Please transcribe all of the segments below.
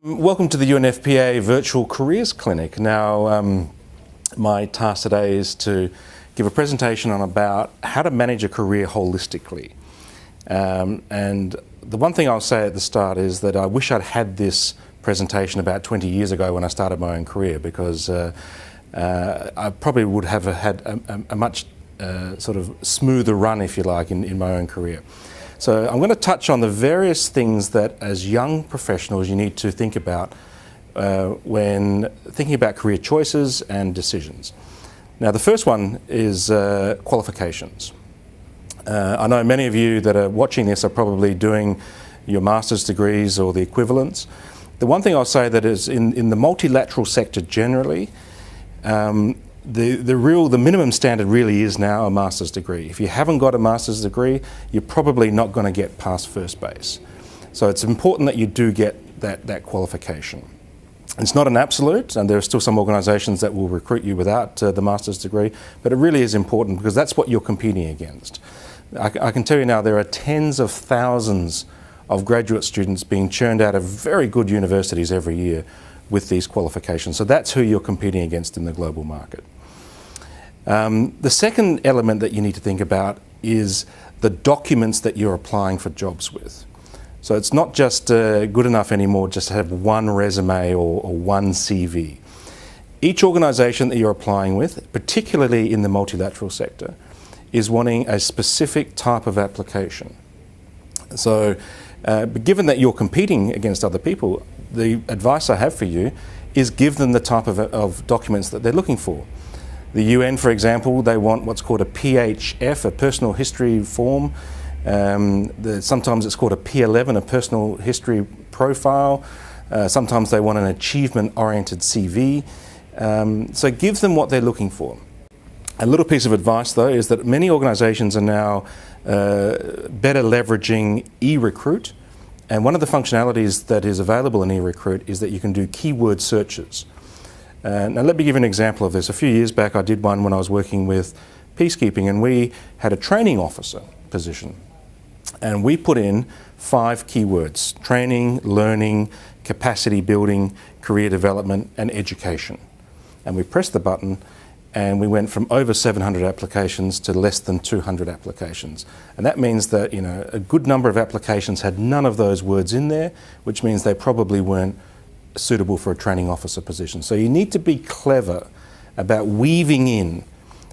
Welcome to the UNFPA Virtual Careers Clinic. Now, my task today is to give a presentation on about how to manage a career holistically. And the one thing I'll say at the start is that I wish I'd had this presentation about 20 years ago when I started my own career, because I probably would have had a much sort of smoother run, if you like, in my own career. So I'm going to touch on the various things that as young professionals you need to think about when thinking about career choices and decisions. Now, the first one is qualifications. I know many of you that are watching this are probably doing your master's degrees or the equivalents. The one thing I'll say that is in the multilateral sector generally, the minimum standard really is now a master's degree. If you haven't got a master's degree, you're probably not going to get past first base. So it's important that you do get that qualification. It's not an absolute, and there are still some organisations that will recruit you without the master's degree, but it really is important because that's what you're competing against. I can tell you now there are tens of thousands of graduate students being churned out of very good universities every year with these qualifications. So that's who you're competing against in the global market. The second element that you need to think about is the documents that you're applying for jobs with. So it's not just good enough anymore just to have one resume or one CV. Each organisation that you're applying with, particularly in the multilateral sector, is wanting a specific type of application. So given that you're competing against other people, the advice I have for you is give them the type of documents that they're looking for. The UN, for example, they want what's called a PHF, a personal history form. Sometimes it's called a P11, a personal history profile. Sometimes they want an achievement-oriented CV. So give them what they're looking for. A little piece of advice, though, is that many organisations are now better leveraging eRecruit. And one of the functionalities that is available in eRecruit is that you can do keyword searches. Now let me give you an example of this. A few years back I did one when I was working with peacekeeping, and we had a training officer position. And we put in 5 keywords: training, learning, capacity building, career development and education. And we pressed the button and we went from over 700 applications to less than 200 applications. And that means that, you know, a good number of applications had none of those words in there, which means they probably weren't suitable for a training officer position. So you need to be clever about weaving in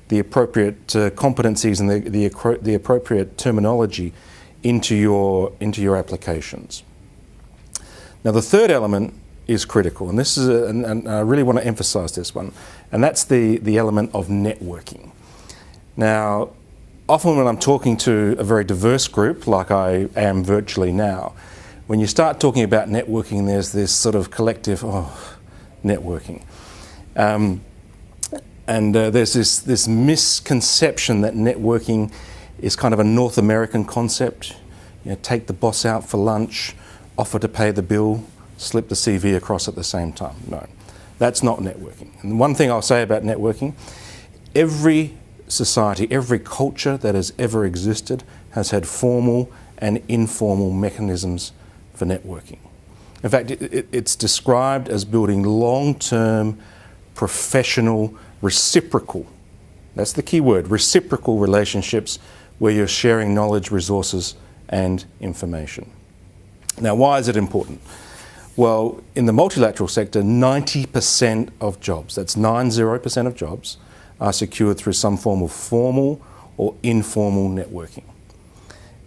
the appropriate competencies and the appropriate terminology into your applications. Now, the third element is critical, and this is and I really want to emphasise this one, and that's the element of networking. Now, often when I'm talking to a very diverse group, like I am virtually now, when you start talking about networking, there's this sort of collective, networking. And there's this misconception that networking is kind of a North American concept. You know, take the boss out for lunch, offer to pay the bill, slip the CV across at the same time. No, that's not networking. And one thing I'll say about networking, every society, every culture that has ever existed has had formal and informal mechanisms for networking. In fact, it's described as building long-term, professional, reciprocal, that's the key word, reciprocal relationships where you're sharing knowledge, resources and information. Now, why is it important? Well, in the multilateral sector, 90% of jobs, that's 90% of jobs, are secured through some form of formal or informal networking.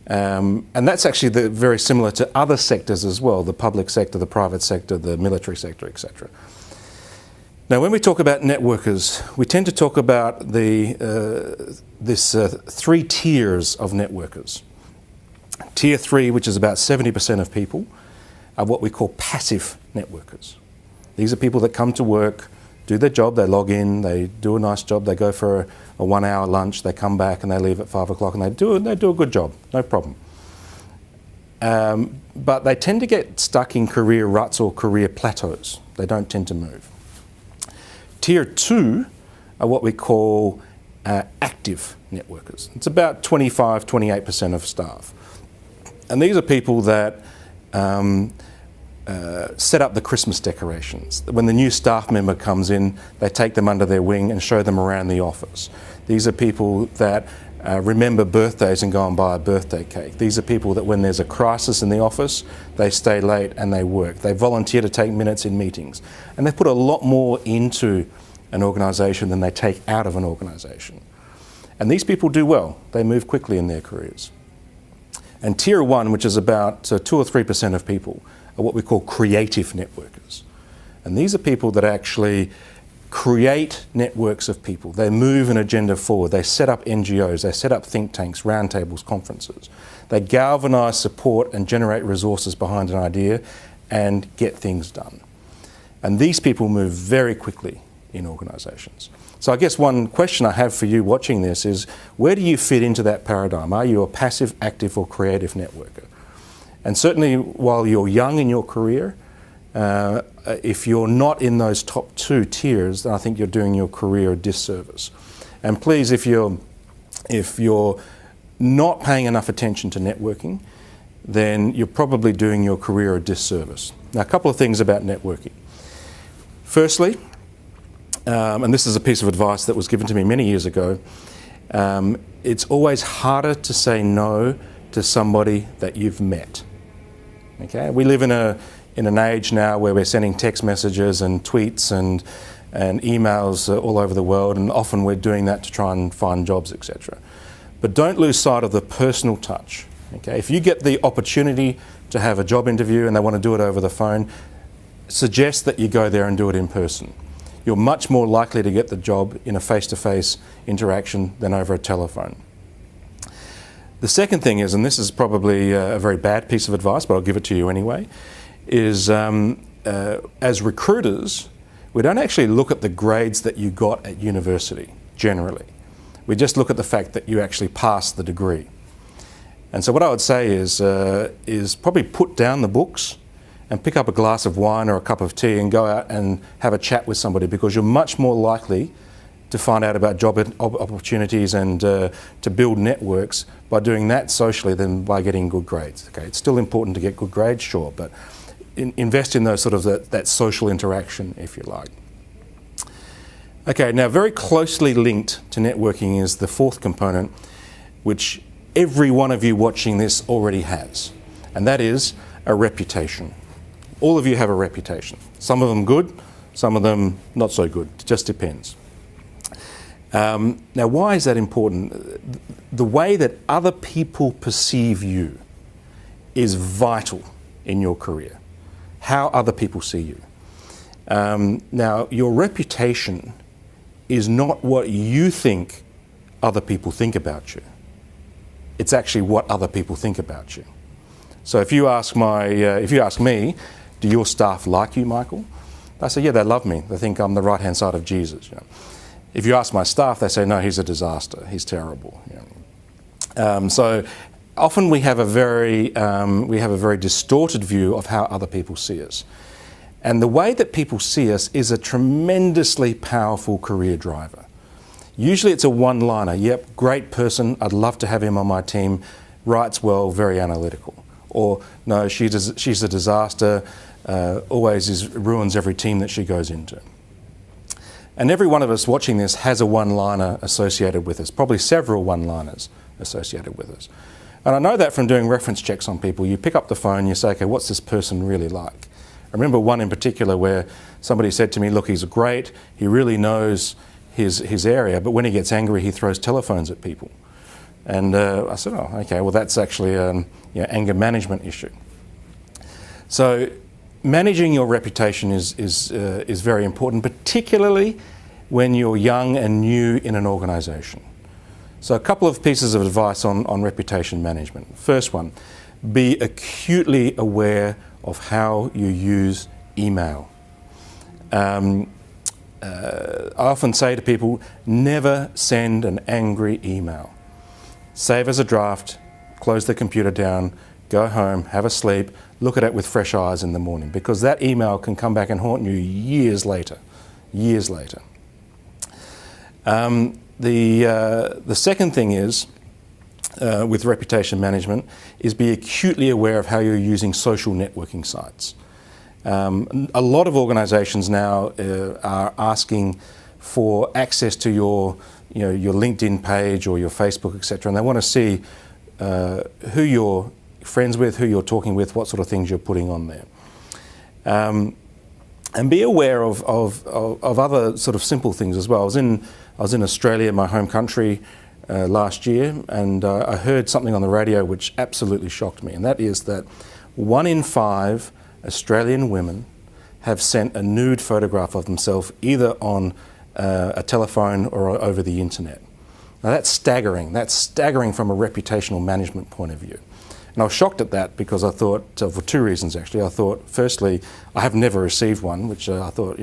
And that's actually very similar to other sectors as well, the public sector, the private sector, the military sector, etc. Now, when we talk about networkers, we tend to talk about this 3 tiers of networkers. Tier 3, which is about 70% of people, are what we call passive networkers. These are people that come to work, do their job, they log in, they do a nice job, they go for a 1-hour lunch, they come back and they leave at 5 o'clock and they do a good job, no problem. But they tend to get stuck in career ruts or career plateaus. They don't tend to move. Tier 2 are what we call active networkers. It's about 25–28% of staff. And these are people that set up the Christmas decorations. When the new staff member comes in, they take them under their wing and show them around the office. These are people that remember birthdays and go and buy a birthday cake. These are people that when there's a crisis in the office, they stay late and they work. They volunteer to take minutes in meetings. And they put a lot more into an organisation than they take out of an organisation. And these people do well. They move quickly in their careers. And Tier 1, which is about 2 or 3% of people, are what we call creative networkers. And these are people that actually create networks of people. They move an agenda forward. They set up NGOs. They set up think tanks, roundtables, conferences. They galvanise support and generate resources behind an idea and get things done. And these people move very quickly in organisations. So I guess one question I have for you watching this is, where do you fit into that paradigm? Are you a passive, active or creative networker? And certainly while you're young in your career, if you're not in those top 2 tiers, then I think you're doing your career a disservice. And please, if you're not paying enough attention to networking, then you're probably doing your career a disservice. Now, a couple of things about networking. Firstly, and this is a piece of advice that was given to me many years ago, it's always harder to say no to somebody that you've met. Okay? We live in an age now where we're sending text messages and tweets and emails all over the world, and often we're doing that to try and find jobs, etc. But don't lose sight of the personal touch. Okay? If you get the opportunity to have a job interview and they want to do it over the phone, suggest that you go there and do it in person. You're much more likely to get the job in a face-to-face interaction than over a telephone. The second thing is, and this is probably a very bad piece of advice, but I'll give it to you anyway, is as recruiters, we don't actually look at the grades that you got at university, generally. We just look at the fact that you actually passed the degree. And so what I would say is probably put down the books and pick up a glass of wine or a cup of tea and go out and have a chat with somebody, because you're much more likely to find out about job opportunities and to build networks by doing that socially than by getting good grades. Okay, it's still important to get good grades, sure, but invest in those sort of that social interaction, if you like. Okay, now very closely linked to networking is the fourth component, which every one of you watching this already has, and that is a reputation. All of you have a reputation. Some of them good, some of them not so good. It just depends. Now, why is that important? The way that other people perceive you is vital in your career. How other people see you. Now, your reputation is not what you think other people think about you. It's actually what other people think about you. So if you ask me, do your staff like you, Michael? I say, yeah, they love me. They think I'm the right-hand side of Jesus. You know. If you ask my staff, they say, no, he's a disaster. He's terrible. You know. So often we have a very distorted view of how other people see us. And the way that people see us is a tremendously powerful career driver. Usually it's a one-liner. Yep, great person. I'd love to have him on my team. Writes well, very analytical. Or, no, she's a disaster. Always ruins every team that she goes into. And every one of us watching this has a one-liner associated with us, probably several one-liners associated with us. And I know that from doing reference checks on people. You pick up the phone, you say, okay, what's this person really like? I remember one in particular where somebody said to me, look, he's great, he really knows his area, but when he gets angry, he throws telephones at people. And I said, oh, okay, well, that's actually an anger management issue. So managing your reputation is very important, particularly when you're young and new in an organisation. So a couple of pieces of advice on reputation management. First one, be acutely aware of how you use email. I often say to people, never send an angry email. Save as a draft, close the computer down, go home, have a sleep, look at it with fresh eyes in the morning, because that email can come back and haunt you years later. Years later. The second thing is, with reputation management, is be acutely aware of how you're using social networking sites. A lot of organisations now are asking for access to your LinkedIn page or your Facebook, etc., and they want to see who you're friends with, who you're talking with, what sort of things you're putting on there. And be aware of other sort of simple things as well. I was in Australia, my home country, last year, and I heard something on the radio which absolutely shocked me, and that is that 1 in 5 Australian women have sent a nude photograph of themselves either on a telephone or over the internet. Now that's staggering. That's staggering from a reputational management point of view. And I was shocked at that because I thought, for 2 reasons actually. I thought, firstly, I have never received one, which I thought,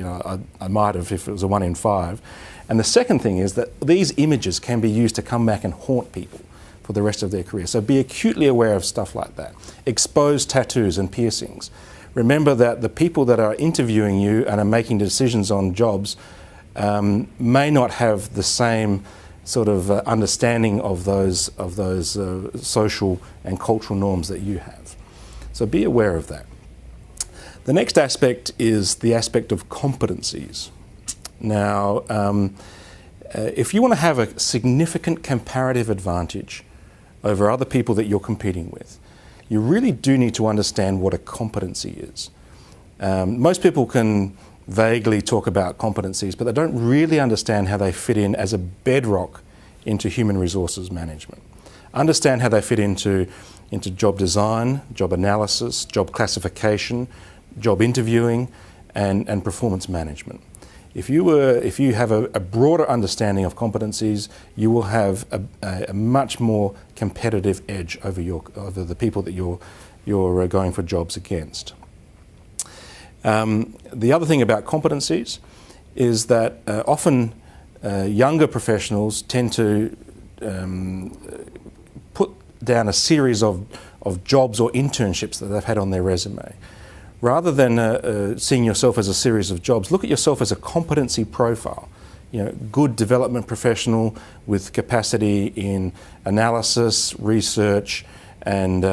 I might have if it was a 1 in 5. And the second thing is that these images can be used to come back and haunt people for the rest of their career. So be acutely aware of stuff like that. Exposed tattoos and piercings. Remember that the people that are interviewing you and are making decisions on jobs may not have the same sort of understanding of those social and cultural norms that you have. So be aware of that. The next aspect is the aspect of competencies. Now, if you want to have a significant comparative advantage over other people that you're competing with, you really do need to understand what a competency is. Most people can vaguely talk about competencies, but they don't really understand how they fit in as a bedrock into human resources management. Understand how they fit into job design, job analysis, job classification, job interviewing, and performance management. If you have a broader understanding of competencies, you will have a much more competitive edge over the people that you're going for jobs against. The other thing about competencies is that often younger professionals tend to put down a series of jobs or internships that they've had on their resume. Rather than seeing yourself as a series of jobs, look at yourself as a competency profile. Good development professional with capacity in analysis, research, and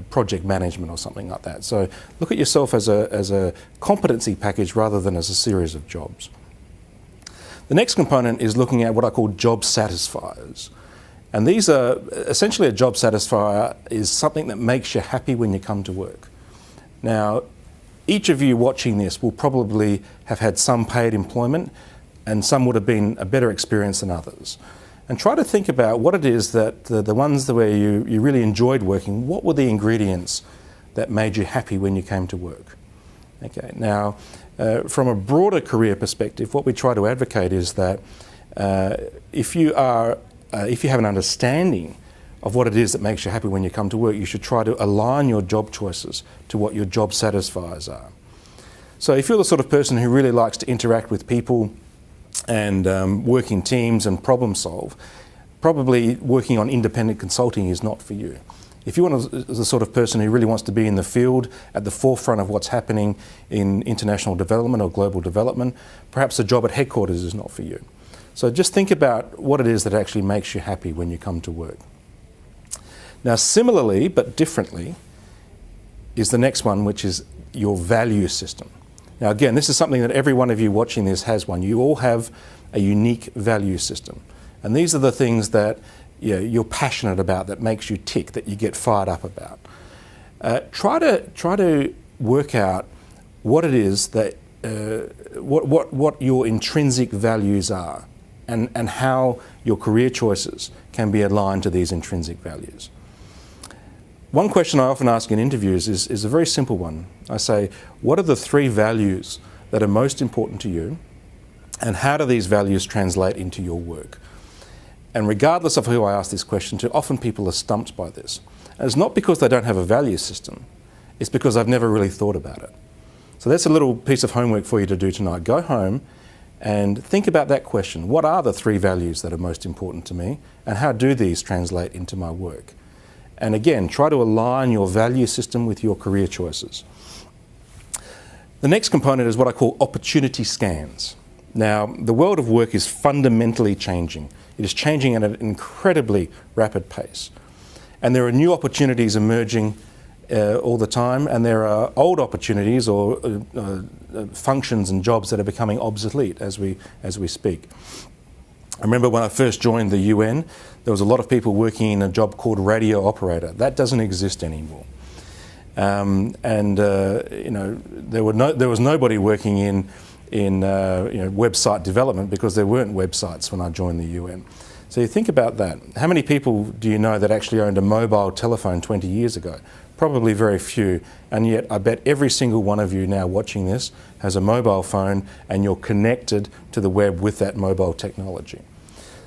project management or something like that. So look at yourself as a competency package rather than as a series of jobs. The next component is looking at what I call job satisfiers. And these are essentially, a job satisfier is something that makes you happy when you come to work. Now, each of you watching this will probably have had some paid employment, and some would have been a better experience than others. And try to think about what it is that the ones where you really enjoyed working, what were the ingredients that made you happy when you came to work? Okay, now, from a broader career perspective, what we try to advocate is that if you have an understanding of what it is that makes you happy when you come to work, you should try to align your job choices to what your job satisfiers are. So if you're the sort of person who really likes to interact with people and work in teams and problem solve, probably working on independent consulting is not for you. If you want the sort of person who really wants to be in the field at the forefront of what's happening in international development or global development, perhaps a job at headquarters is not for you. So just think about what it is that actually makes you happy when you come to work. Now, similarly but differently is the next one, which is your value system. Now again, this is something that every one of you watching this has one. You all have a unique value system. And these are the things that you're passionate about, that makes you tick, that you get fired up about. Try to work out what it is that, what your intrinsic values are, and how your career choices can be aligned to these intrinsic values. One question I often ask in interviews is a very simple one. I say, what are the 3 values that are most important to you, and how do these values translate into your work? And regardless of who I ask this question to, often people are stumped by this. And it's not because they don't have a value system, it's because they've never really thought about it. So that's a little piece of homework for you to do tonight. Go home and think about that question. What are the 3 values that are most important to me, and how do these translate into my work? And again, try to align your value system with your career choices. The next component is what I call opportunity scans. Now, the world of work is fundamentally changing. It is changing at an incredibly rapid pace. And there are new opportunities emerging all the time, and there are old opportunities or functions and jobs that are becoming obsolete as we speak. I remember when I first joined the UN, there was a lot of people working in a job called radio operator. That doesn't exist anymore. You know, there was nobody working in you know, website development, because there weren't websites when I joined the UN. So you think about that. How many people do you know that actually owned a mobile telephone 20 years ago? Probably very few, and yet I bet every single one of you now watching this has a mobile phone, and you're connected to the web with that mobile technology.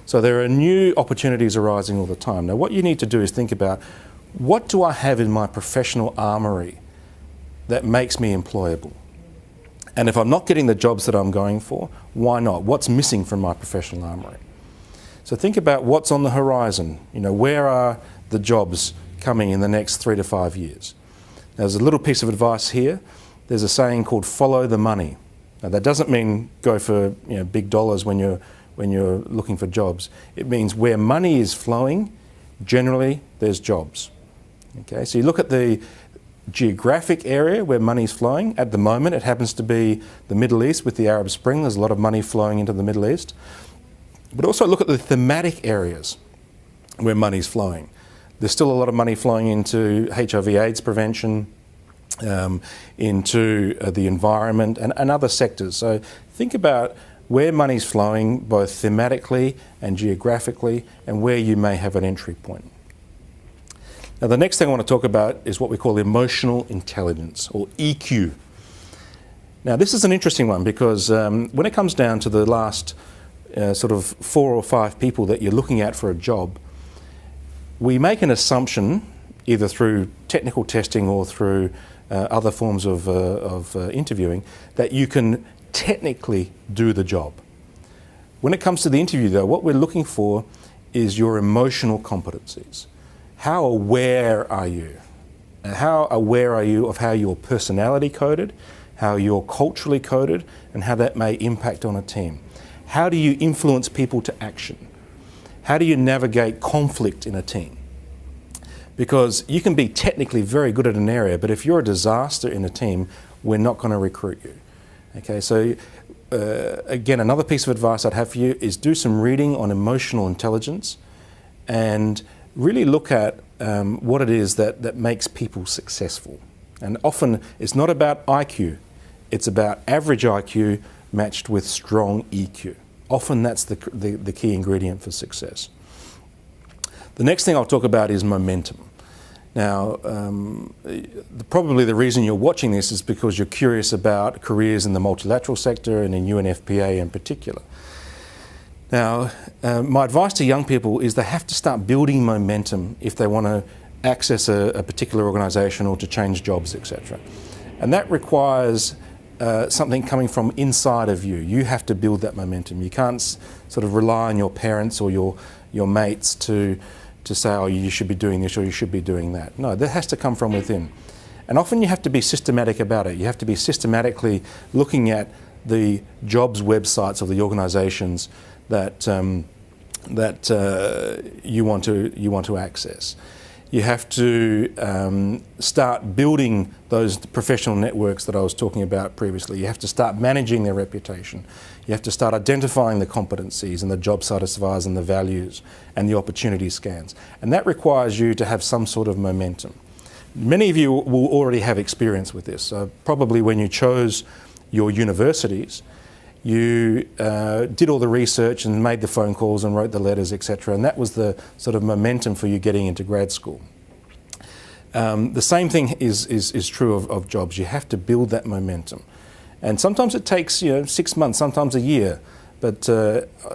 So there are new opportunities arising all the time. Now what you need to do is think about, what do I have in my professional armoury that makes me employable? And if I'm not getting the jobs that I'm going for, why not? What's missing from my professional armoury? So think about what's on the horizon. You know, where are the jobs coming in the next 3 to 5 years? There's a little piece of advice here. There's a saying called follow the money. Now that doesn't mean go for, you know, big dollars when you're looking for jobs. It means where money is flowing, generally there's jobs. Okay, so you look at the geographic area where money is flowing. At the moment it happens to be the Middle East with the Arab Spring. There's a lot of money flowing into the Middle East. But also look at the thematic areas where money is flowing. There's still a lot of money flowing into HIV/AIDS prevention, into the environment and other sectors. So think about where money's flowing both thematically and geographically, and where you may have an entry point. Now the next thing I want to talk about is what we call emotional intelligence, or EQ. Now this is an interesting one, because when it comes down to the last sort of 4 or 5 people that you're looking at for a job, we make an assumption, either through technical testing or through other forms of interviewing, that you can technically do the job. When it comes to the interview though, what we're looking for is your emotional competencies. How aware are you? How aware are you of how your personality coded, how you're culturally coded, and how that may impact on a team? How do you influence people to action? How do you navigate conflict in a team? Because you can be technically very good at an area, but if you're a disaster in a team, we're not going to recruit you. Okay, so again, another piece of advice I'd have for you is do some reading on emotional intelligence, and really look at what it is that makes people successful. And often it's not about IQ, it's about average IQ matched with strong EQ. Often that's the key ingredient for success. The next thing I'll talk about is momentum. Now, probably the reason you're watching this is because you're curious about careers in the multilateral sector and in UNFPA in particular. Now, my advice to young people is they have to start building momentum if they want to access a particular organisation or to change jobs, etc. And that requires something coming from inside of you. You have to build that momentum. You can't sort of rely on your parents or your mates to say, oh, you should be doing this or you should be doing that. No, that has to come from within. And often you have to be systematic about it. You have to be systematically looking at the jobs websites of the organisations that you want to access. You have to start building those professional networks that I was talking about previously. You have to start managing their reputation. You have to start identifying the competencies and the job satisfiers and the values and the opportunity scans. And that requires you to have some sort of momentum. Many of you will already have experience with this. Probably when you chose your universities, you did all the research and made the phone calls and wrote the letters, etc. And that was the sort of momentum for you getting into grad school. The same thing is true of jobs. You have to build that momentum. And sometimes it takes 6 months, sometimes a year. But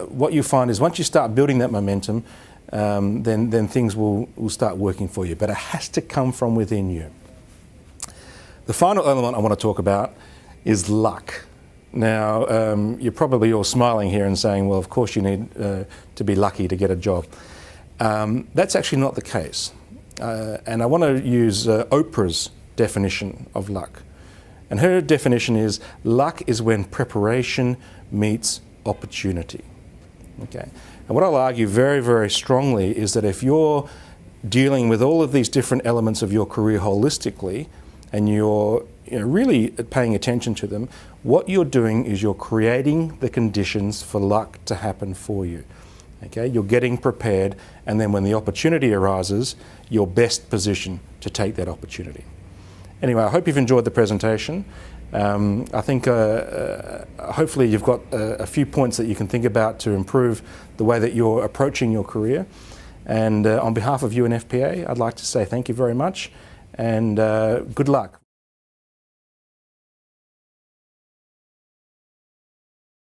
what you find is once you start building that momentum, then things will start working for you. But it has to come from within you. The final element I want to talk about is luck. Now, you're probably all smiling here and saying, well, of course you need to be lucky to get a job. That's actually not the case. And I want to use Oprah's definition of luck. And her definition is, luck is when preparation meets opportunity. Okay. And what I'll argue very, very strongly is that if you're dealing with all of these different elements of your career holistically, and you're really paying attention to them, what you're doing is you're creating the conditions for luck to happen for you. Okay, you're getting prepared, and then when the opportunity arises, you're best positioned to take that opportunity. Anyway, I hope you've enjoyed the presentation. I think hopefully you've got a few points that you can think about to improve the way that you're approaching your career. And on behalf of UNFPA, I'd like to say thank you very much, and good luck.